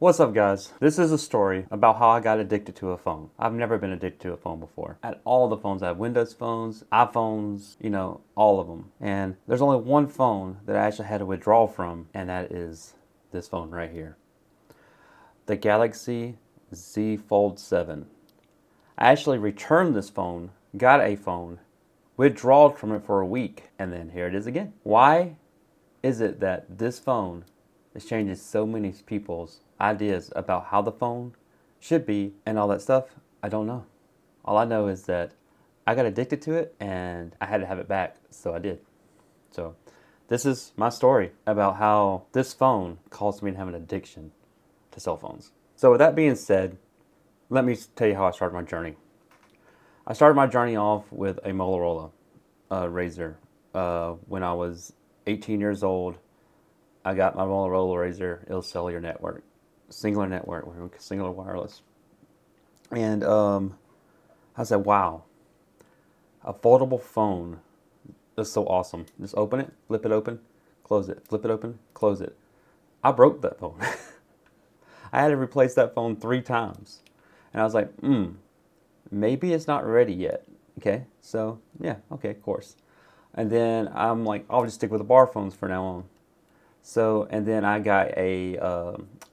What's up, guys? This is a story about how I got addicted to a phone. I've never been addicted to a phone before. I had all the phones. I have Windows phones, iPhones, all of them. And there's only one phone that I actually had to withdraw from, and that is this phone right here. The Galaxy Z Fold 7. I actually returned this phone, got a phone, withdrawed from it for a week, and then here it is again. Why is it that this phone is changing so many people's ideas about how the phone should be and all that stuff? I don't know. All I know is that I got addicted to it and I had to have it back, so I did. So this is my story about how this phone caused me to have an addiction to cell phones. So with that being said, let me tell you how I started my journey. I started my journey off with a Motorola Razr. When I was 18 years old, I got my Motorola Razr. It was cellular network, singular network, singular wireless. And I said, wow, a foldable phone is so awesome. Just open it, flip it open, close it, flip it open, close it. I broke that phone. I had to replace that phone 3 times. And I was like, maybe it's not ready yet. Okay, so yeah, okay, of course. And then I'm like, I'll just stick with the bar phones for now on. So, and then I got a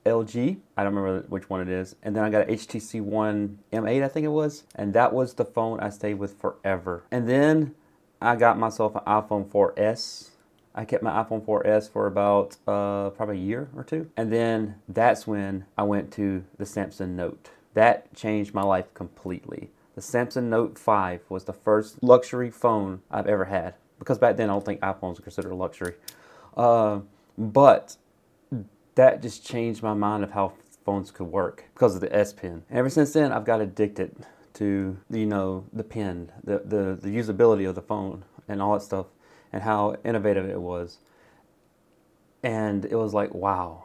LG. I don't remember which one it is. And then I got an HTC One M8, I think it was. And that was the phone I stayed with forever. And then I got myself an iPhone 4S. I kept my iPhone 4S for about probably a year or two. And then that's when I went to the Samsung Note. That changed my life completely. The Samsung Note 5 was the first luxury phone I've ever had. Because back then I don't think iPhones were considered a luxury. But that just changed my mind of how phones could work because of the S Pen. And ever since then, I've got addicted to the pen, the usability of the phone, and all that stuff, and how innovative it was. And it was like, wow,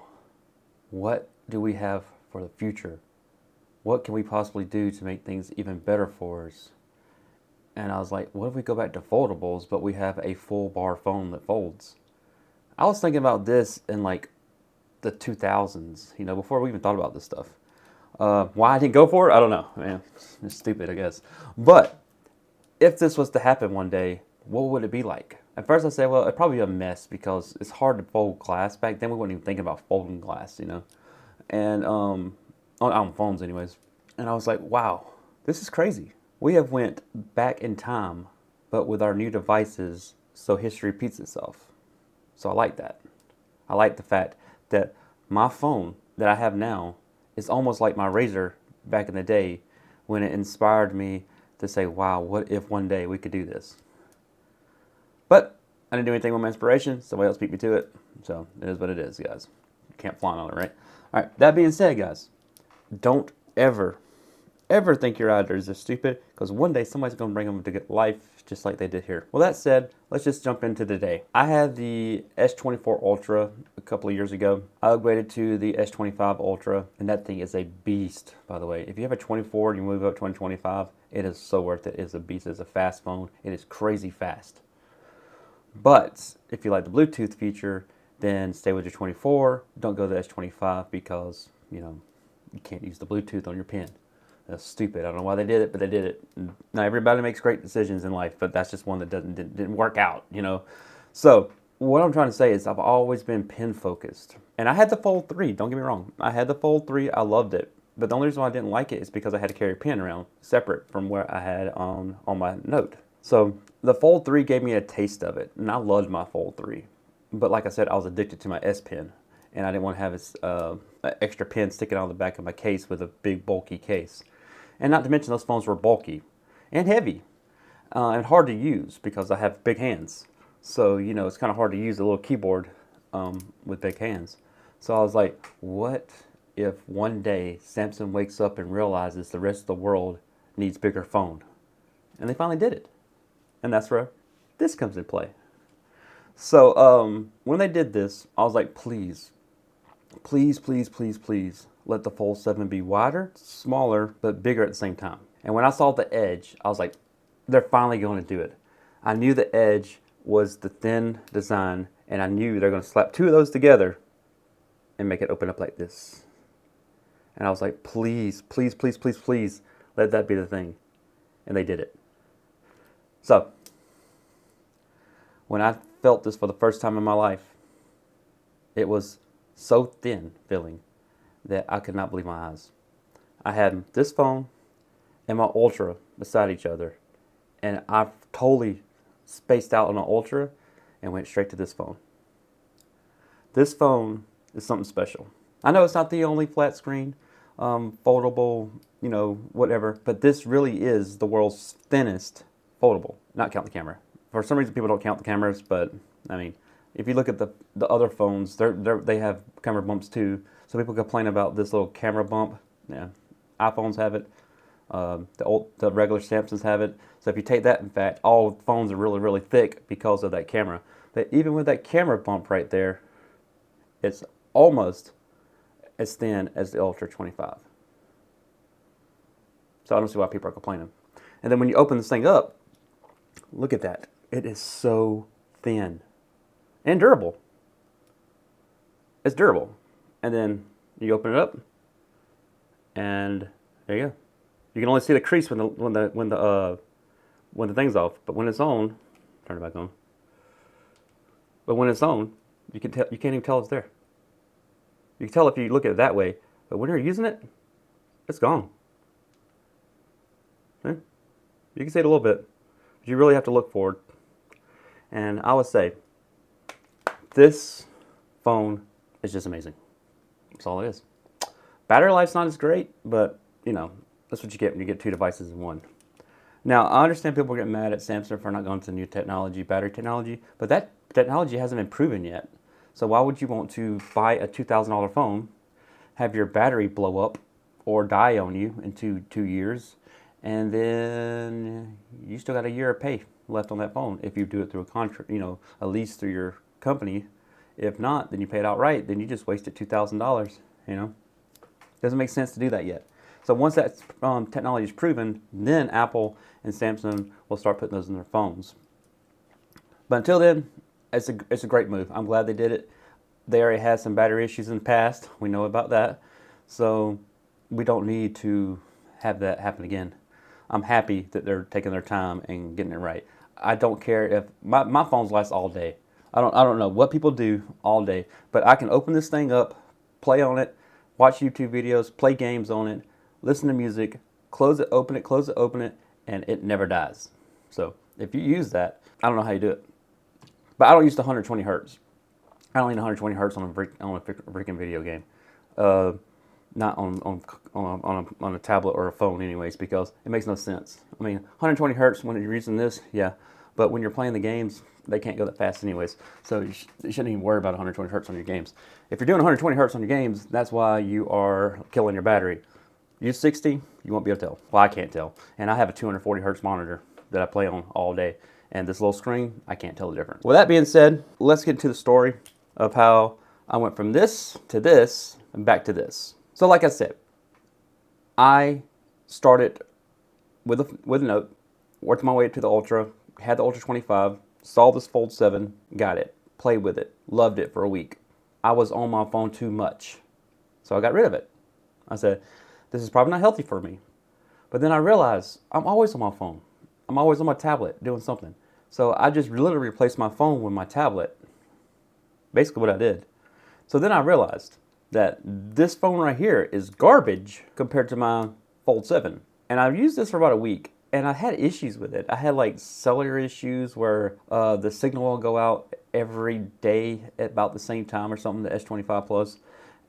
what do we have for the future? What can we possibly do to make things even better for us? And I was like, what if we go back to foldables, but we have a full bar phone that folds? I was thinking about this in like the 2000s, before we even thought about this stuff. Why I didn't go for it, I don't know. Man, it's stupid, I guess. But if this was to happen one day, what would it be like? At first I said, well, it'd probably be a mess because it's hard to fold glass. Back then we weren't even thinking about folding glass, and on phones anyways. And I was like, wow, this is crazy. We have went back in time, but with our new devices, so history repeats itself. So I like that. I like the fact that my phone that I have now is almost like my Razr back in the day when it inspired me to say, wow, what if one day we could do this? But I didn't do anything with my inspiration. Somebody else beat me to it. So it is what it is, guys. You can't flaunt on it, right? All right, that being said, guys, don't ever think your ideas are stupid, because one day somebody's going to bring them to get life just like they did here. Well, that said, let's just jump into today. I had the S24 Ultra a couple of years ago. I upgraded to the S25 Ultra, and that thing is a beast, by the way. If you have a 24 and you move up to 2025, it is so worth it. It's a beast. It's a fast phone. It is crazy fast. But if you like the Bluetooth feature, then stay with your 24. Don't go to the S25 because, you can't use the Bluetooth on your pen. That's stupid. I don't know why they did it, but they did it. Now everybody makes great decisions in life, but that's just one that didn't work out, So what I'm trying to say is I've always been pen focused, and I had the Fold 3. Don't get me wrong. I had the Fold 3. I loved it, but the only reason why I didn't like it is because I had to carry a pen around separate from where I had on my Note. So the Fold 3 gave me a taste of it, and I loved my Fold 3. But like I said, I was addicted to my S Pen, and I didn't want to have this extra pen sticking out of the back of my case with a big bulky case. And not to mention those phones were bulky and heavy and hard to use because I have big hands. So, it's kind of hard to use a little keyboard with big hands. So I was like, what if one day Samsung wakes up and realizes the rest of the world needs bigger phone? And they finally did it. And that's where this comes into play. So when they did this, I was like, please, please, please, please, please let the Fold 7 be wider, smaller, but bigger at the same time. And when I saw the Edge, I was like, they're finally going to do it. I knew the Edge was the thin design, and I knew they're going to slap two of those together and make it open up like this. And I was like, please, please, please, please, please, let that be the thing. And they did it. So, when I felt this for the first time in my life, it was so thin feeling that I could not believe my eyes. I had this phone and my Ultra beside each other, and I totally spaced out on the Ultra and went straight to this phone. This phone is something special. I know it's not the only flat screen, foldable, whatever, but this really is the world's thinnest foldable, not count the camera. For some reason, people don't count the cameras, but I mean, if you look at the other phones, they have camera bumps too. So people complain about this little camera bump. Yeah, iPhones have it. The regular Samsungs have it. So if you take that, in fact, all phones are really, really thick because of that camera. But even with that camera bump right there, it's almost as thin as the Ultra 25. So I don't see why people are complaining. And then when you open this thing up, look at that. It is so thin and durable. It's durable. And then you open it up, and there you go. You can only see the crease when the thing's off, but when it's on, turn it back on. But when it's on, you can't even tell it's there. You can tell if you look at it that way, but when you're using it, it's gone. Okay? You can see it a little bit, but you really have to look forward. And I would say, this phone is just amazing. That's all it is. Battery life's not as great, but that's what you get when you get two devices in one. Now, I understand people get mad at Samsung for not going to new technology, battery technology, but that technology hasn't been proven yet. So why would you want to buy a $2,000 phone, have your battery blow up or die on you in 2 years, and then you still got a year of pay left on that phone if you do it through a contract, a lease through your company. If not, then you pay it outright, then you just wasted $2,000, Doesn't make sense to do that yet. So once that technology is proven, then Apple and Samsung will start putting those in their phones. But until then, it's a great move. I'm glad they did it. They already had some battery issues in the past. We know about that. So we don't need to have that happen again. I'm happy that they're taking their time and getting it right. I don't care if my phones last all day. I don't know what people do all day, but I can open this thing up, play on it, watch YouTube videos, play games on it, listen to music, close it, open it, and it never dies. So if you use that, I don't know how you do it. But I don't use the 120 hertz. I don't need 120 hertz on a freaking video game. Not on a tablet or a phone anyways, because it makes no sense. I mean, 120 hertz when you're using this, yeah. But when you're playing the games, they can't go that fast anyways. So you shouldn't even worry about 120 hertz on your games. If you're doing 120 hertz on your games, that's why you are killing your battery. Use 60, you won't be able to tell. Well, I can't tell. And I have a 240 hertz monitor that I play on all day. And this little screen, I can't tell the difference. With that being said, let's get into the story of how I went from this to this and back to this. So like I said, I started with a Note, worked my way to the Ultra, had the Ultra 25, saw this Fold 7, got it, played with it, loved it for a week. I was on my phone too much, so I got rid of it. I said, this is probably not healthy for me. But then I realized I'm always on my phone. I'm always on my tablet doing something. So I just literally replaced my phone with my tablet. Basically what I did. So then I realized that this phone right here is garbage compared to my Fold 7. And I've used this for about a week, and I had issues with it. I had like cellular issues where the signal will go out every day at about the same time or something, the S25 Plus.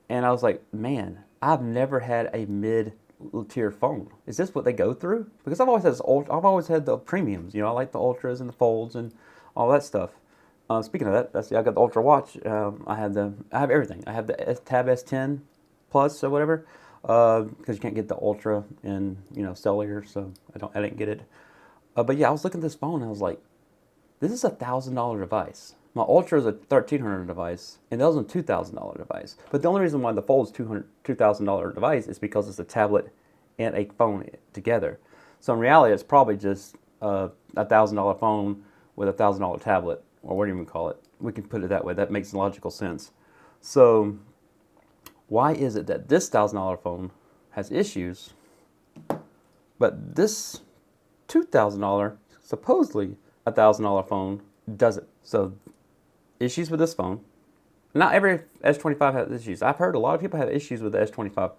And I was like, man, I've never had a mid-tier phone. Is this what they go through? Because I've always had the premiums. I like the Ultras and the Folds and all that stuff. Speaking of that, I got the Ultra watch. I have everything. I have the Tab S10 Plus or whatever, because you can't get the Ultra in cellular, so I didn't get it. But yeah, I was looking at this phone and I was like, this is $1,000 device. My Ultra is a $1,300 device, and that was a $2,000 device. But the only reason why the Fold is $2,000 device is because it's a tablet and a phone together. So in reality, it's probably just a $1,000 phone with a $1,000 tablet, or what do you even call it? We can put it that way. That makes logical sense. So why is it that this $1,000 phone has issues, but this $2,000, supposedly $1,000 phone, doesn't? So issues with this phone. Not every S25 has issues. I've heard a lot of people have issues with the S25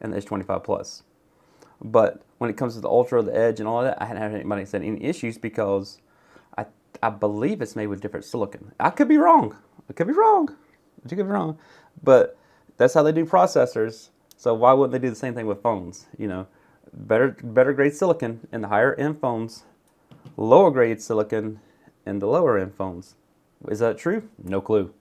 and the S25 Plus. But when it comes to the Ultra, the Edge, and all that, I hadn't had anybody said any issues because I believe it's made with different silicon. I could be wrong. I could be wrong. I could be wrong. But that's how they do processors. So why wouldn't they do the same thing with phones? You know, better grade silicon in the higher end phones, lower grade silicon in the lower end phones. Is that true? No clue.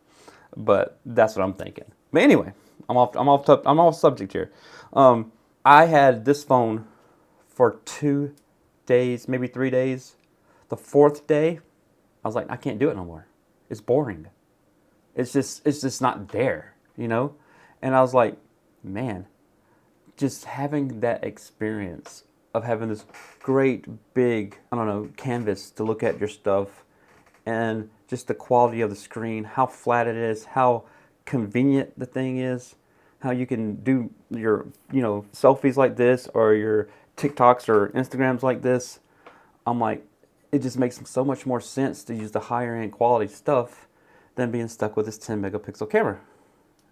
But that's what I'm thinking. But anyway, I'm off subject here. I had this phone for 2 days, maybe 3 days. The fourth day, I was like, I can't do it no more. It's boring. It's just not there, you know? And I was like, man, just having that experience of having this great big, I don't know, canvas to look at your stuff, and just the quality of the screen, how flat it is, how convenient the thing is, how you can do your, you know, selfies like this or your TikToks or Instagrams like this. I'm like, it just makes so much more sense to use the higher end quality stuff than being stuck with this 10 megapixel camera.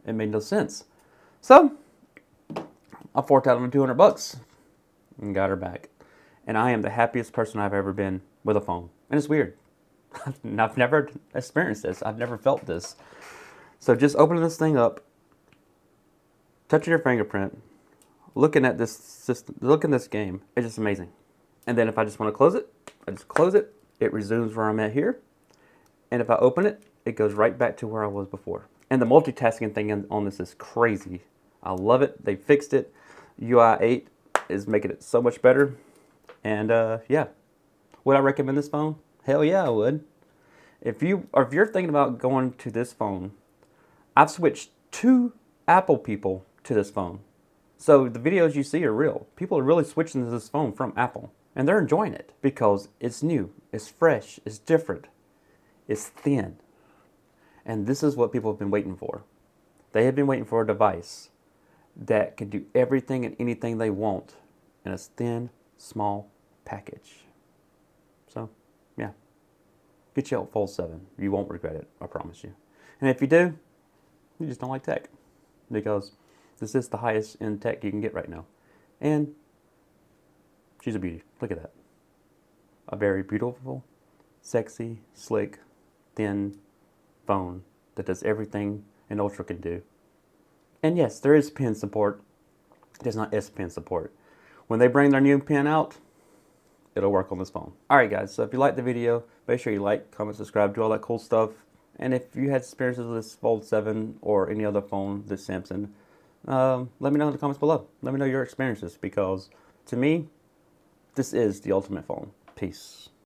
It made no sense. So I forked out on $200 and got her back. And I am the happiest person I've ever been with a phone. And it's weird. I've never experienced this. I've never felt this. So just opening this thing up, touching your fingerprint, looking at this system, looking at this game, it's just amazing. And then if I just want to close it, I just close it. It resumes where I'm at here. And if I open it, it goes right back to where I was before. And the multitasking thing on this is crazy. I love it. They fixed it. UI 8 is making it so much better. And yeah, would I recommend this phone? Hell yeah, I would. If you're thinking about going to this phone, I've switched 2 Apple people to this phone. So the videos you see are real. People are really switching to this phone from Apple. And they're enjoying it because it's new, it's fresh, it's different, it's thin. And this is what people have been waiting for. They have been waiting for a device that can do everything and anything they want in a thin, small package. So, yeah. Get your Fold 7. You won't regret it, I promise you. And if you do, you just don't like tech. Because this is the highest end tech you can get right now. And she's a beauty. Look at that. A very beautiful, sexy, slick, thin phone that does everything an Ultra can do. And yes, there is pen support. There's not S Pen support. When they bring their new pen out, it'll work on this phone. Alright guys, so if you liked the video, make sure you like, comment, subscribe, do all that cool stuff. And if you had experiences with this Fold 7 or any other phone, this Samsung, let me know in the comments below. Let me know your experiences because to me, this is the ultimate phone. Peace.